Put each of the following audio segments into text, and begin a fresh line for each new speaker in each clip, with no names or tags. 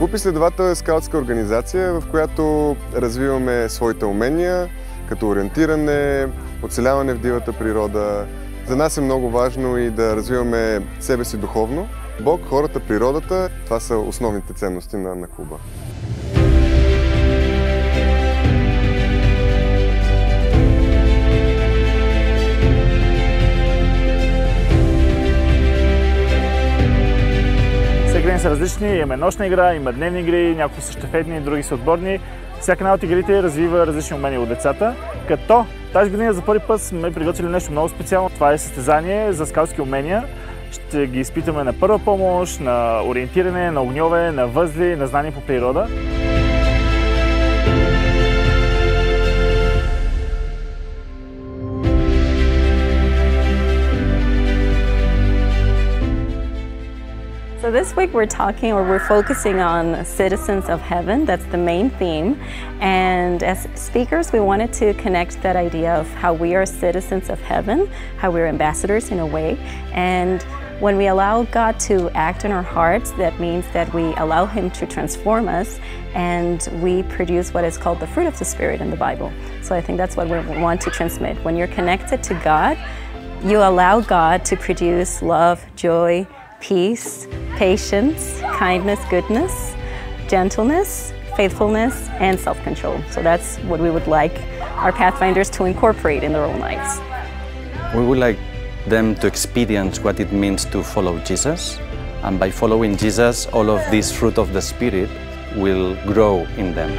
Клуб изследовател е скаутска организация, в която развиваме своите умения, като ориентиране, оцеляване в дивата природа. За нас е много важно и да развиваме себе си духовно. Бог, хората, природата – това са основните ценности на клуба.
Игрите са различни, имаме нощна игра, има дневни игри, някои са щафетни, други са отборни. Всяка една от игрите развива различни умения от децата, като тази година за първи път сме приготвили нещо много специално. Това е състезание за скаутски умения. Ще ги изпитаме на първа помощ, на ориентиране, на огньове, на възли, на знание по природа.
So this week we're focusing on citizens of heaven. That's the main theme. And as speakers, we wanted to connect that idea of how we are citizens of heaven, how we're ambassadors in a way. And when we allow God to act in our hearts, that means that we allow Him to transform us and we produce what is called the fruit of the Spirit in the Bible. So I think that's what we want to transmit. When you're connected to God, you allow God to produce love, joy, peace, patience, kindness, goodness, gentleness, faithfulness, and self-control. So that's what we would like our Pathfinders to incorporate in their own lives.
We would like them to experience what it means to follow Jesus. And by following Jesus, all of this fruit of the Spirit will grow in them.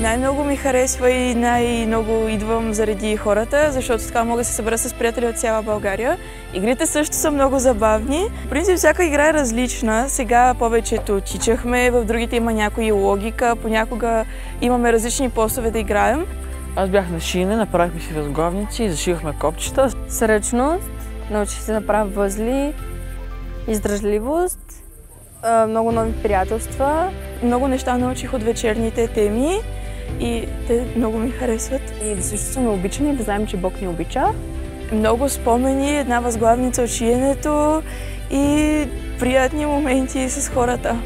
Най-много ми харесва и най-много идвам заради хората, защото така мога да се събера с приятели от цяла България. Игрите също са много забавни. В принцип всяка игра е различна. Сега повечето тичахме, в другите има някоя логика, понякога имаме различни постове да играем.
Аз бях на шиене, направихме си възглавници, зашивахме копчета.
Сръчност, научих се да направя възли, издръжливост, много нови приятелства.
Много неща научих от вечерните теми и те много ми харесват.
И да се чувстваме обичани, да знаем, че Бог ни обича.
Много спомени, една възглавница от шиенето и приятни моменти с хората.